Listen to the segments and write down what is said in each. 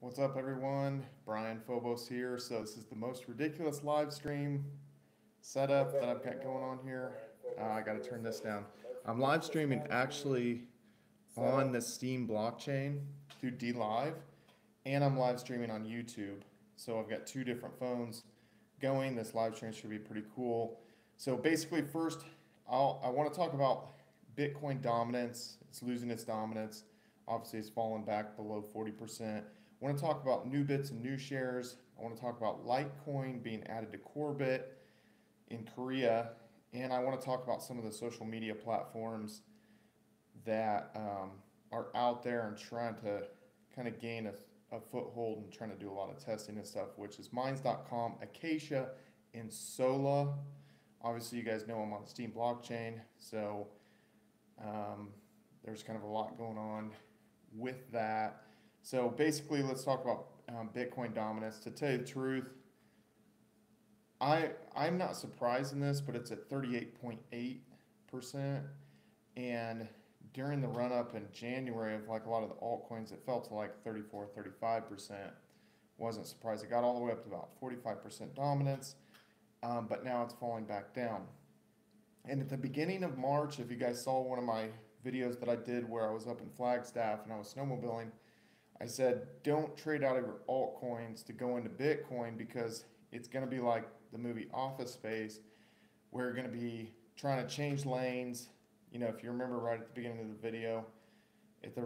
What's up, everyone? Brian Phobos here. So this is the most ridiculous live stream setup that I've got going on here. I got to turn this down. I'm live streaming actually on the Steam blockchain through DLive, and I'm live streaming on YouTube. So I've got two different phones going. This live stream should be pretty cool. So basically, first, I want to talk about Bitcoin dominance. It's losing its dominance. Obviously, it's fallen back below 40%. I want to talk about NuBits and new shares. I want to talk about Litecoin being added to Korbit in Korea. And I want to talk about some of the social media platforms that are out there and trying to kind of gain a foothold and trying to do a lot of testing and stuff, which is Mines.com, AKASHA, and SOLA. Obviously, you guys know I'm on the Steam blockchain, so there's kind of a lot going on with that. So basically, let's talk about Bitcoin dominance. To tell you the truth, I'm not surprised in this, but it's at 38.8%. And during the run up in January of like a lot of the altcoins, it fell to like 34, 35%. Wasn't surprised. It got all the way up to about 45% dominance, but now it's falling back down. And at the beginning of March, if you guys saw one of my videos that I did where I was up in Flagstaff and I was snowmobiling, I said, don't trade out of your altcoins to go into Bitcoin because it's going to be like the movie Office Space, where you're going to be trying to change lanes. You know, if you remember right at the beginning of the video, at the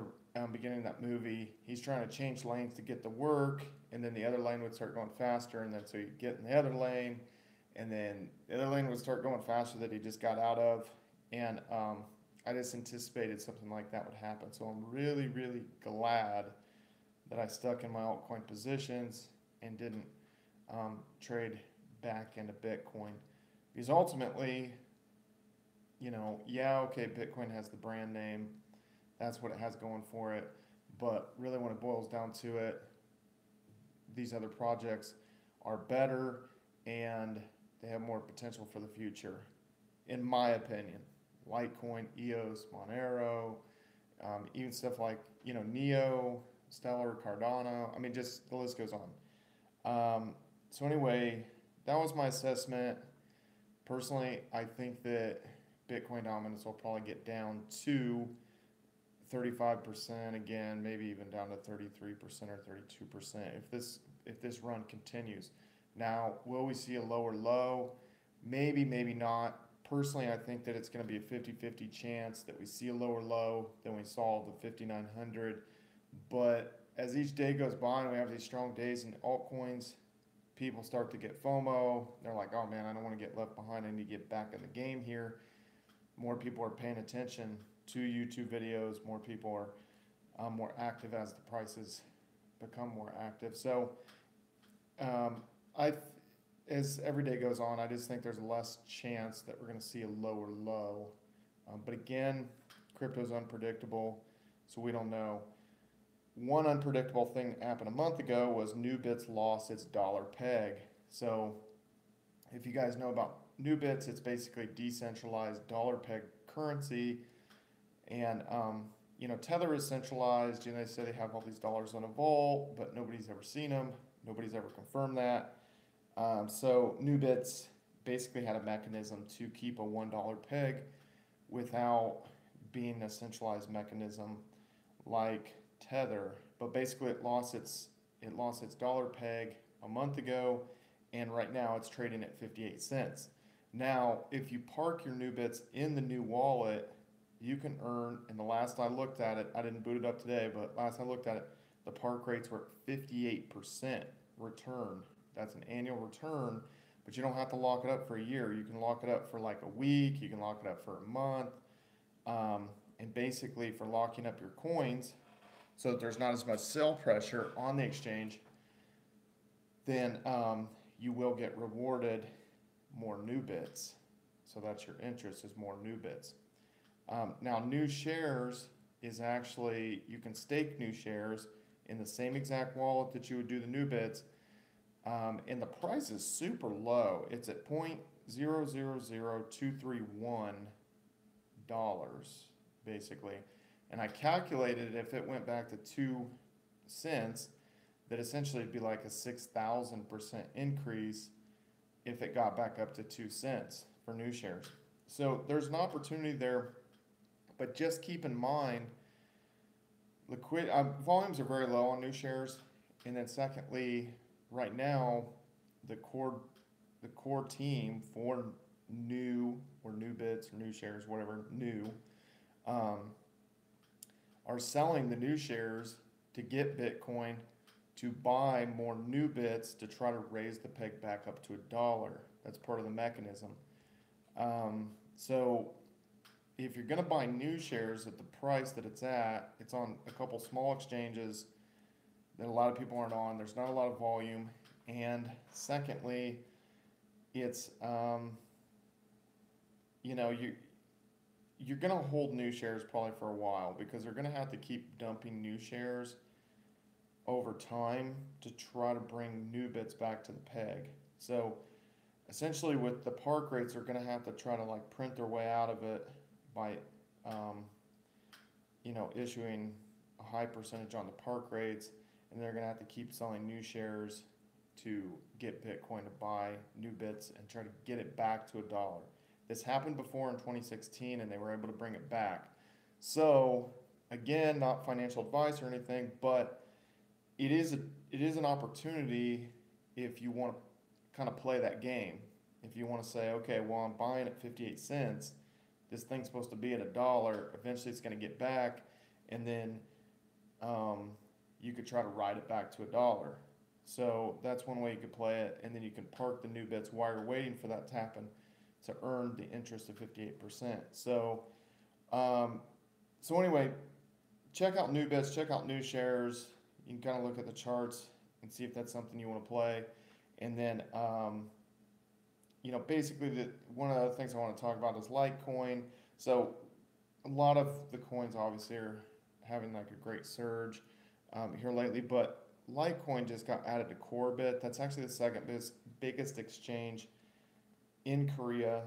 beginning of that movie, he's trying to change lanes to get to work, and then the other lane would start going faster, and then so you get in the other lane, and then the other lane would start going faster that he just got out of. And I just anticipated something like that would happen. So I'm really, really glad that I stuck in my altcoin positions and didn't trade back into Bitcoin. Because ultimately, you know, yeah, okay, Bitcoin has the brand name. That's what it has going for it. But really when it boils down to it, these other projects are better and they have more potential for the future, in my opinion. Litecoin, EOS, Monero, even stuff like, you know, Neo, Stellar, Cardano. I mean, just the list goes on. So anyway, that was my assessment. Personally, I think that Bitcoin dominance will probably get down to 35% again, maybe even down to 33% or 32% if this run continues. Now, will we see a lower low? Maybe, maybe not. Personally, I think that it's going to be a 50-50 chance that we see a lower low than we saw the 5,900. But as each day goes by and we have these strong days in altcoins, people start to get FOMO. They're like, oh man, I don't want to get left behind. I need to get back in the game here. More people are paying attention to YouTube videos. More people are more active as the prices become more active. So as every day goes on, I just think there's less chance that we're going to see a lower low. But again, crypto's unpredictable, so we don't know. One unpredictable thing that happened a month ago was NuBits lost its dollar peg. So if you guys know about NuBits, it's basically decentralized dollar peg currency. And, you know, Tether is centralized. You know, they say they have all these dollars in a vault, but nobody's ever seen them. Nobody's ever confirmed that. So NuBits basically had a mechanism to keep a $1 peg without being a centralized mechanism like Tether. But basically it lost its dollar peg a month ago, and right now it's trading at 58 cents. Now, if you park your NuBits in the new wallet, you can earn, and the last I looked at it, I didn't boot it up today, but last I looked at it, the park rates were 58% return. That's an annual return, but you don't have to lock it up for a year. You can lock it up for like a week. You can lock it up for a month. And basically for locking up your coins so that there's not as much sell pressure on the exchange, then you will get rewarded more NuBits. So that's your interest, is more NuBits. Now, new shares is actually, you can stake new shares in the same exact wallet that you would do the NuBits. And the price is super low. It's at $0.000231, basically. And I calculated if it went back to 2 cents, that essentially it'd be like a 6,000% increase if it got back up to 2 cents for new shares. So there's an opportunity there, but just keep in mind, volumes are very low on new shares, and then secondly, right now, the core team for new or NuBits or new shares, whatever new, are selling the new shares to get Bitcoin to buy more NuBits to try to raise the peg back up to $1. That's part of the mechanism. So if you're going to buy new shares at the price that it's on a couple small exchanges that a lot of people aren't on. There's not a lot of volume. And secondly, it's, you know, you're going to hold new shares probably for a while because they're going to have to keep dumping new shares over time to try to bring NuBits back to the peg. So essentially with the park rates, they're going to have to try to like print their way out of it by, you know, issuing a high percentage on the park rates, and they're going to have to keep selling new shares to get Bitcoin to buy NuBits and try to get it back to $1. This happened before in 2016, and they were able to bring it back. So again, not financial advice or anything, but it is an opportunity if you want to kind of play that game. If you want to say, okay, well, I'm buying at 58 cents. This thing's supposed to be at $1. Eventually, it's going to get back, and then you could try to ride it back to $1. So that's one way you could play it, and then you can park the NuBits while you're waiting for that to happen to earn the interest of 58%. So, so anyway, check out NuBits, check out new shares. You can kind of look at the charts and see if that's something you want to play. And then, you know, basically one of the other things I want to talk about is Litecoin. So a lot of the coins obviously are having like a great surge here lately, but Litecoin just got added to Korbit. That's actually the second biggest exchange in Korea.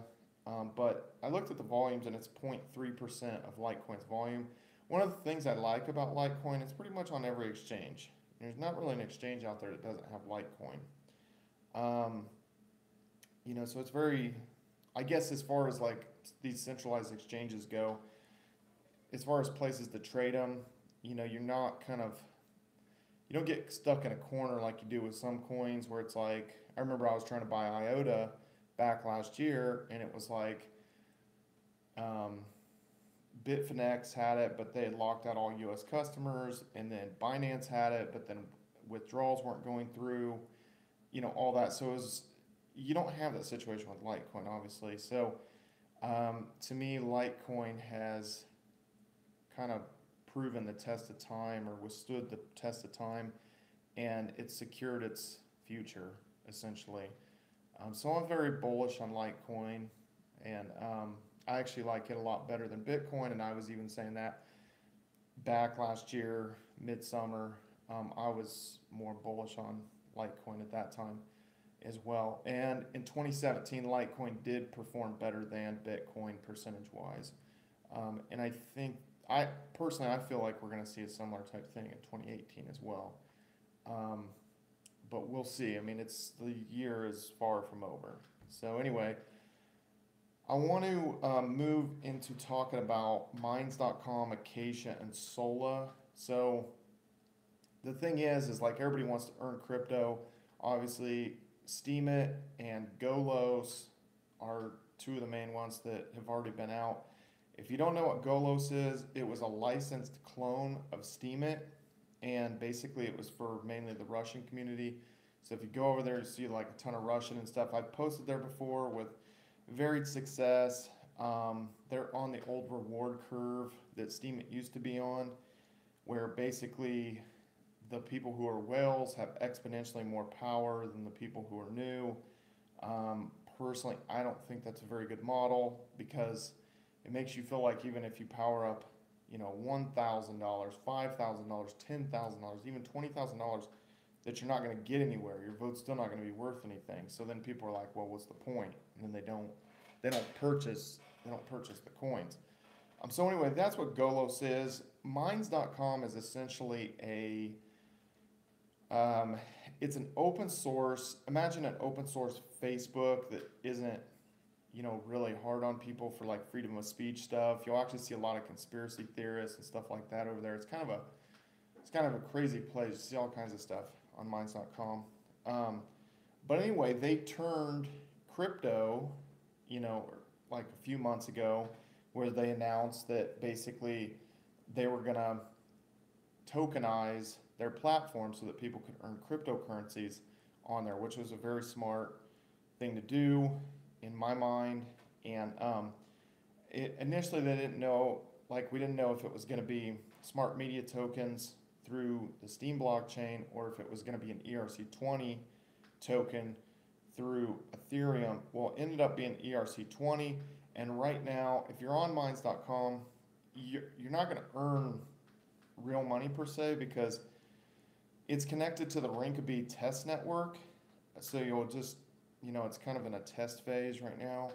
But I looked at the volumes and it's 0.3% of Litecoin's volume. One of the things I like about Litecoin, it's pretty much on every exchange. There's not really an exchange out there that doesn't have Litecoin. You know, so it's very, I guess as far as like these centralized exchanges go, as far as places to trade them, you know, you're not kind of, you don't get stuck in a corner like you do with some coins where it's like, I remember I was trying to buy IOTA back last year and it was like, Bitfinex had it, but they had locked out all US customers, and then Binance had it, but then withdrawals weren't going through, you know, all that. So it was, you don't have that situation with Litecoin, obviously. So to me, Litecoin has kind of proven the test of time or withstood the test of time, and it's secured its future, essentially. So I'm very bullish on Litecoin, and I actually like it a lot better than Bitcoin, and I was even saying that back last year, midsummer. I was more bullish on Litecoin at that time as well. And in 2017, Litecoin did perform better than Bitcoin percentage-wise. And I think, personally, I feel like we're going to see a similar type thing in 2018 as well. But we'll see. I mean, the year is far from over. So anyway, I want to move into talking about Mines.com, AKASHA, and SOLA. So the thing is like everybody wants to earn crypto. Obviously, Steemit and Golos are two of the main ones that have already been out. If you don't know what Golos is, it was a licensed clone of Steemit, and basically it was for mainly the Russian community. So if you go over there, you see like a ton of Russian and stuff. I've posted there before with varied success. They're on the old reward curve that Steemit used to be on, where basically the people who are whales have exponentially more power than the people who are new. Personally, I don't think that's a very good model because it makes you feel like even if you power up, you know, $1,000, $5,000, $10,000, even $20,000, that you're not going to get anywhere. Your vote's still not going to be worth anything. So then people are like, well, what's the point? And then they don't purchase the coins. So anyway, that's what Golos is. Mines.com is essentially a Um, it's an open source. Imagine an open source Facebook that isn't, really hard on people for like freedom of speech stuff. You'll actually see a lot of conspiracy theorists and stuff like that over there. It's kind of a crazy place. You see all kinds of stuff on minds.com. But anyway, they turned crypto, like a few months ago, where they announced that basically they were gonna tokenize their platform so that people could earn cryptocurrencies on there, which was a very smart thing to do in my mind. And initially they didn't know, like we didn't know if it was going to be smart media tokens through the Steam blockchain or if it was going to be an ERC20 token through Ethereum. Well, it ended up being ERC20. And right now, if you're on minds.com, you're not going to earn real money per se because it's connected to the Rinkeby test network. So you'll just, it's kind of in a test phase right now.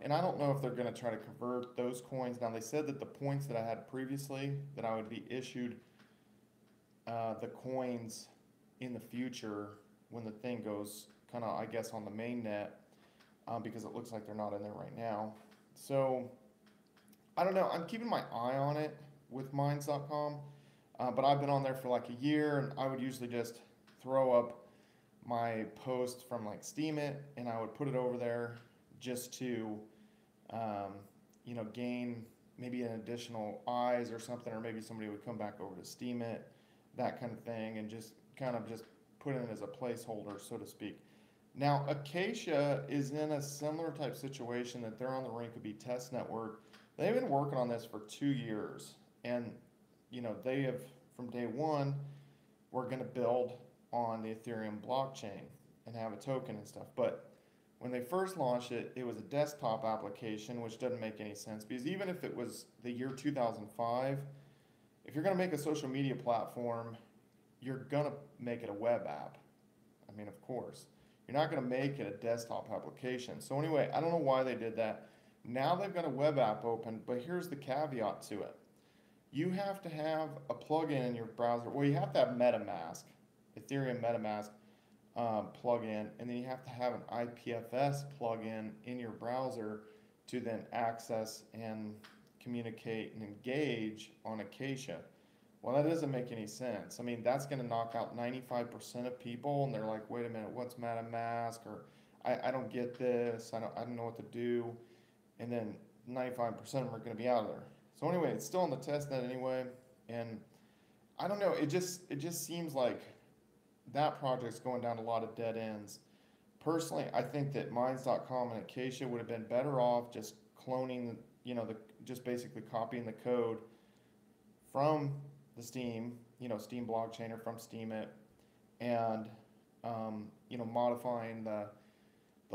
And I don't know if they're going to try to convert those coins. Now, they said that the points that I had previously, that I would be issued the coins in the future when the thing goes kind of, I guess, on the main net, because it looks like they're not in there right now. So I don't know. I'm keeping my eye on it with minds.com, but I've been on there for like a year, and I would usually just throw up my post from like Steemit, and I would put it over there just to, gain maybe an additional eyes or something, or maybe somebody would come back over to Steemit, that kind of thing, and just kind of just put it in as a placeholder, so to speak. Now, AKASHA is in a similar type situation that they're on the Rinkeby test network. They've been working on this for 2 years, and they have, from day one, we're going to build on the Ethereum blockchain and have a token and stuff. But when they first launched it, it was a desktop application, which doesn't make any sense because even if it was the year 2005, if you're going to make a social media platform, you're going to make it a web app. I mean, of course. You're not going to make it a desktop application. So anyway, I don't know why they did that. Now they've got a web app open, but here's the caveat to it. You have to have a plugin in your browser. Well, you have to have MetaMask, Ethereum MetaMask plugin, and then you have to have an IPFS plugin in your browser to then access and communicate and engage on AKASHA. Well, that doesn't make any sense. I mean, that's going to knock out 95% of people, and they're like, wait a minute, what's MetaMask? Or I don't get this. I don't know what to do. And then 95% of them are going to be out of there. So anyway, it's still on the test net anyway, and I don't know. It just seems like that project's going down a lot of dead ends. Personally, I think that Minds.com and AKASHA would have been better off just cloning, just basically copying the code from the Steam, Steam blockchain or from Steemit, and modifying the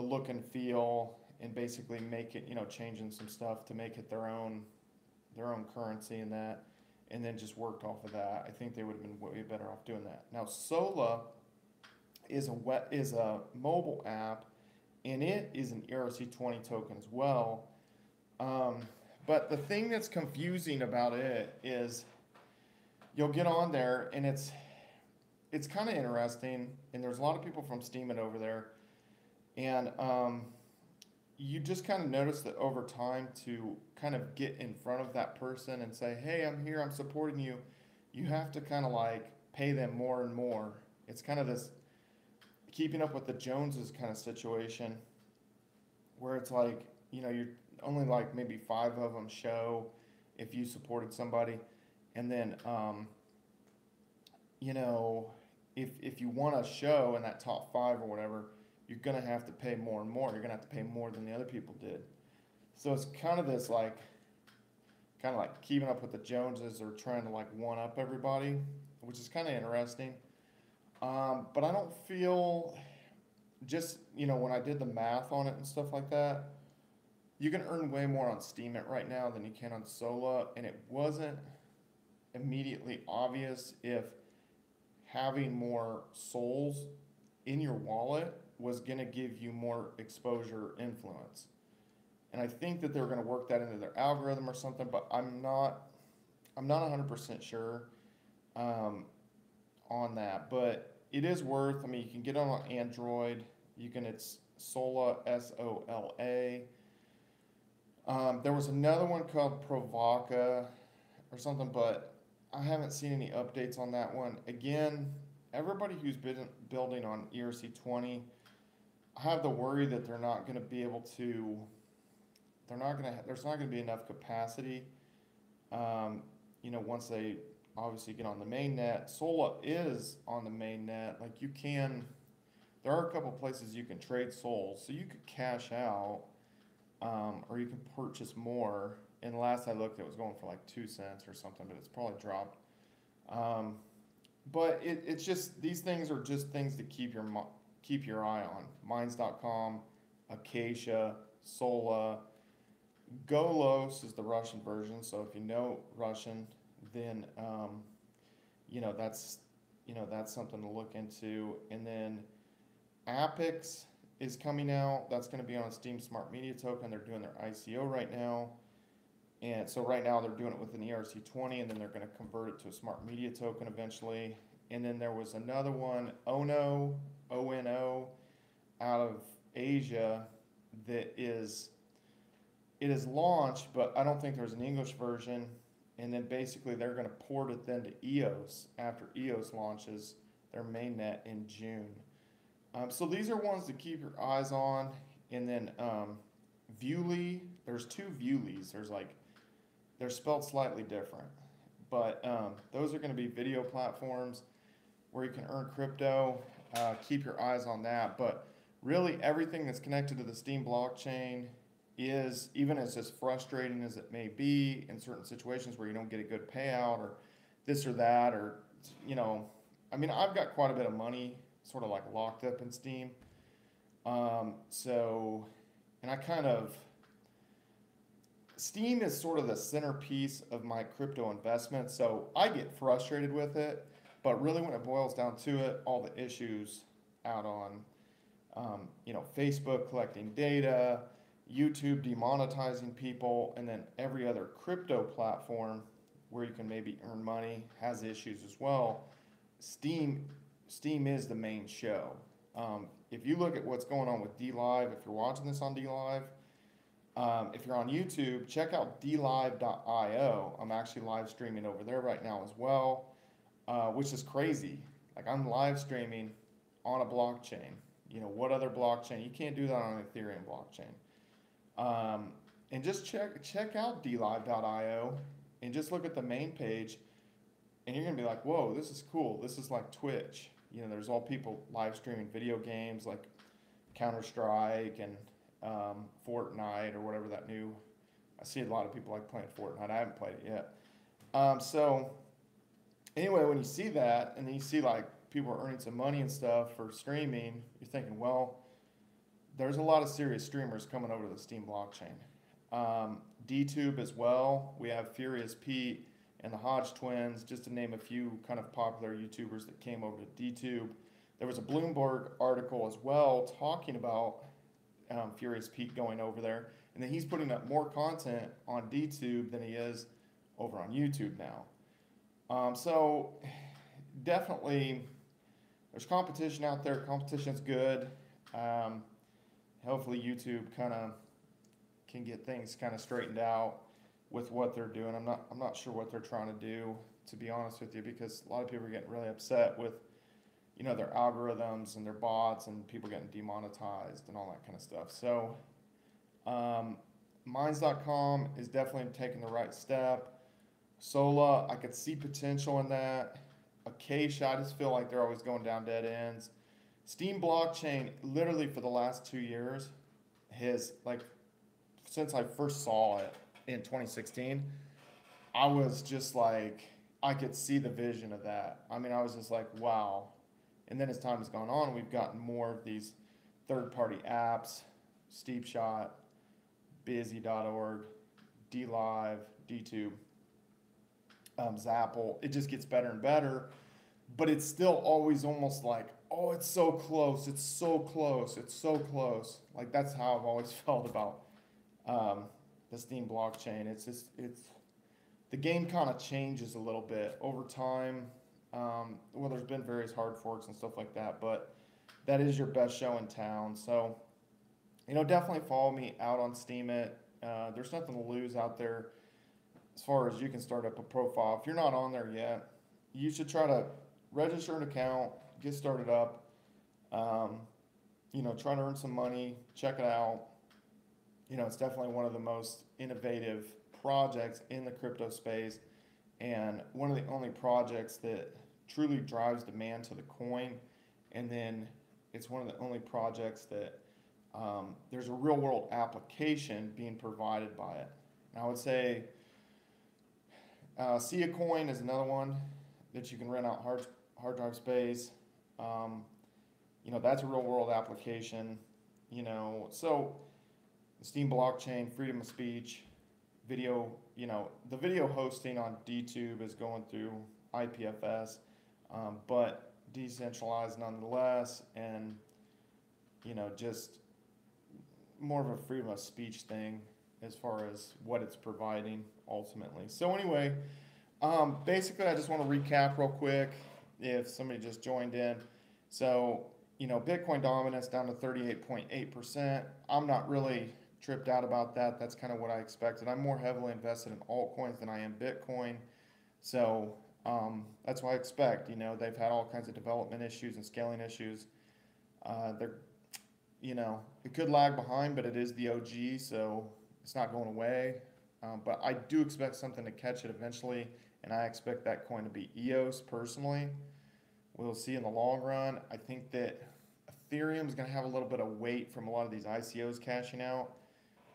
look and feel and basically make it, changing some stuff to make it their own currency and that, and then just worked off of that. I think they would have been way better off doing that. Now, SOLA is a mobile app, and it is an ERC20 token as well. But the thing that's confusing about it is you'll get on there, and it's kind of interesting, and there's a lot of people from Steemit over there, and you just kind of notice that over time to kind of get in front of that person and say, hey, I'm here, I'm supporting you, you have to kind of like pay them more and more. It's kind of this keeping up with the Joneses kind of situation where it's like, you're only like maybe 5 of them show if you supported somebody. And then, if you want to show in that top 5 or whatever, you're going to have to pay more and more. You're going to have to pay more than the other people did. So it's kind of this like keeping up with the Joneses or trying to like one up everybody, which is kind of interesting. But I don't feel, just, when I did the math on it and stuff like that, you can earn way more on Steemit right now than you can on SOLA, and it wasn't immediately obvious if having more souls in your wallet was going to give you more exposure influence. And I think that they're going to work that into their algorithm or something, but I'm not 100% sure. on that, but it is worth. I mean, you can get it on Android. You can. It's SOLA, SOLA. There was another one called Provoca or something, but I haven't seen any updates on that one. Again, everybody who's been building on ERC20, I have the worry that they're not going to be able to. There's not going to be enough capacity. Once they obviously get on the main net. SOLA is on the main net. Like there are a couple places you can trade souls, so you could cash out, or you can purchase more. And last I looked, it was going for like 2 cents or something, but it's probably dropped. But it's just, these things are just things to keep your eye on. Mines.com, AKASHA, SOLA. Golos is the Russian version, so if you know Russian, then that's something to look into. And then Apex is coming out. That's going to be on Steam Smart Media Token. They're doing their ICO right now, and so right now they're doing it with an ERC20, and then they're going to convert it to a Smart Media Token eventually. And then there was another one, ONO, ONO, out of Asia, that is. It is launched, but I don't think there's an English version. And then basically they're going to port it then to EOS after EOS launches their mainnet in June. So these are ones to keep your eyes on. And then Viewly, there's 2 Viewlys. They're spelled slightly different. But those are going to be video platforms where you can earn crypto. Keep your eyes on that. But really everything that's connected to the Steam blockchain is, even as frustrating as it may be in certain situations where you don't get a good payout or this or that, or, I've got quite a bit of money sort of like locked up in Steam. Steam is sort of the centerpiece of my crypto investment. So I get frustrated with it, but really when it boils down to it, all the issues out on, Facebook collecting data, YouTube demonetizing people, and then every other crypto platform where you can maybe earn money has issues as well. Steam is the main show. If you look at what's going on with DLive, if you're watching this on DLive, if you're on YouTube, check out dlive.io. I'm actually live streaming over there right now as well, which is crazy. Like, I'm live streaming on a blockchain. What other blockchain? You can't do that on an Ethereum blockchain. And just check out dlive.io and just look at the main page, and you're gonna be like, whoa, this is cool. This is like Twitch. There's all people live streaming video games like Counter-Strike and Fortnite or whatever that new. I see a lot of people like playing Fortnite. I haven't played it yet. So anyway, when you see that, and then you see like people are earning some money and stuff for streaming, you're thinking, well, there's a lot of serious streamers coming over to the Steam blockchain. DTube as well. We have Furious Pete and the Hodge twins, just to name a few kind of popular YouTubers that came over to DTube. There was a Bloomberg article as well talking about Furious Pete going over there, and then he's putting up more content on DTube than he is over on YouTube now. So definitely there's competition out there. Competition's good. Hopefully YouTube kind of can get things kind of straightened out with what they're doing. I'm not sure what they're trying to do, to be honest with you, because a lot of people are getting really upset with their algorithms and their bots and people getting demonetized and all that kind of stuff. So Mines.com is definitely taking the right step. SOLA, I could see potential in that. AKASHA, I just feel like they're always going down dead ends. Steam blockchain, literally for the last 2 years, has, like, since I first saw it in 2016, I was just like, I could see the vision of that. I was just like, wow. And then as time has gone on, we've gotten more of these third-party apps, Steepshot, Busy.org, DLive, DTube, Zapple. It just gets better and better, but it's still always almost like, oh, it's so close, it's so close, it's so close. Like, that's how I've always felt about the Steam blockchain. It's the game kind of changes a little bit over time. Well, there's been various hard forks and stuff like that, but that is your best show in town. So, definitely follow me out on Steemit. There's nothing to lose out there as far as you can start up a profile. If you're not on there yet, you should try to register an account, get started up, try to earn some money, check it out. It's definitely one of the most innovative projects in the crypto space, and one of the only projects that truly drives demand to the coin. And then it's one of the only projects that there's a real world application being provided by it. And I would say SIA coin is another one that you can rent out hard drive space. That's a real world application. So the Steem blockchain, freedom of speech, video, the video hosting on DTube is going through IPFS, but decentralized nonetheless, and just more of a freedom of speech thing as far as what it's providing ultimately. So anyway, basically I just want to recap real quick if somebody just joined in. So, Bitcoin dominance down to 38.8%. I'm not really tripped out about that. That's kind of what I expected. I'm more heavily invested in altcoins than I am Bitcoin. So that's what I expect. They've had all kinds of development issues and scaling issues. It could lag behind, but it is the OG, so it's not going away. But I do expect something to catch it eventually, and I expect that coin to be EOS personally. We'll see in the long run. I think that Ethereum is going to have a little bit of weight from a lot of these ICOs cashing out.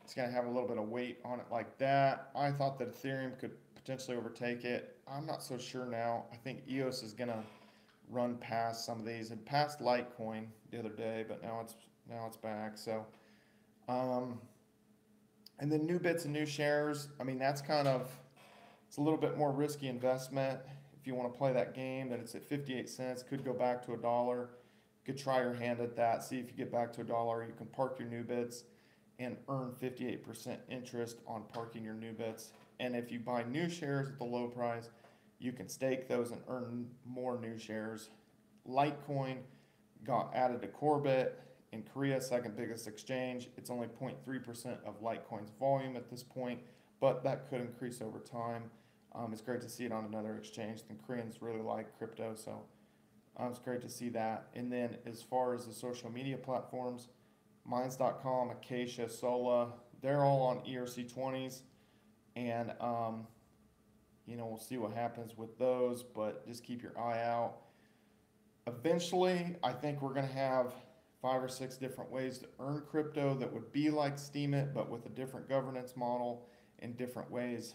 It's going to have a little bit of weight on it like that. I thought that Ethereum could potentially overtake it. I'm not so sure now. I think EOS is going to run past some of these and past Litecoin the other day, but now it's back. So, and then NuBits and new shares. I mean, that's it's a little bit more risky investment. If you want to play that game, then it's at 58 cents. Could go back to $1. You could try your hand at that. See if you get back to $1. You can park your NuBits and earn 58% interest on parking your NuBits. And if you buy new shares at the low price, you can stake those and earn more new shares. Litecoin got added to Korbit in Korea, second biggest exchange. It's only 0.3% of Litecoin's volume at this point, but that could increase over time. It's great to see it on another exchange. The Koreans really like crypto, so it's great to see that. And then as far as the social media platforms, Minds.com, AKASHA, SOLA, they're all on ERC20s, and we'll see what happens with those, but just keep your eye out. Eventually, I think we're going to have 5 or 6 different ways to earn crypto that would be like Steemit, but with a different governance model and different ways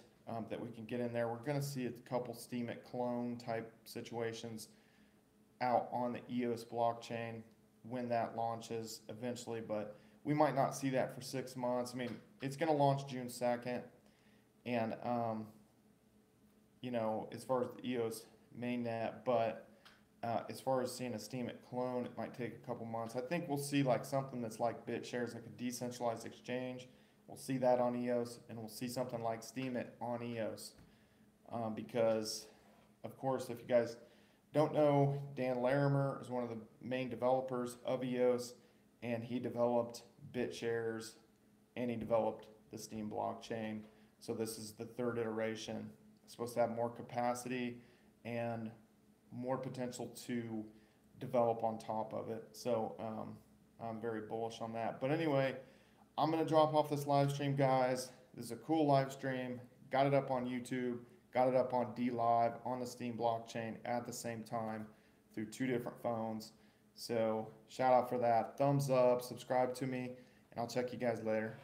that we can get in there. We're going to see a couple Steemit clone type situations out on the EOS blockchain when that launches eventually, but we might not see that for 6 months. I mean, it's going to launch June 2nd, and as far as the EOS mainnet, but as far as seeing a Steemit clone, it might take a couple months. I think we'll see like something that's like BitShares, like a decentralized exchange. We'll see that on EOS, and we'll see something like Steemit on EOS. Because, of course, if you guys don't know, Dan Larimer is one of the main developers of EOS, and he developed BitShares, and he developed the Steem blockchain. So this is the 3rd iteration. It's supposed to have more capacity and more potential to develop on top of it. So I'm very bullish on that. But anyway, I'm going to drop off this live stream, guys. This is a cool live stream. Got it up on YouTube, got it up on DLive on the Steem blockchain at the same time through 2 different phones. So shout out for that. Thumbs up, subscribe to me, and I'll check you guys later.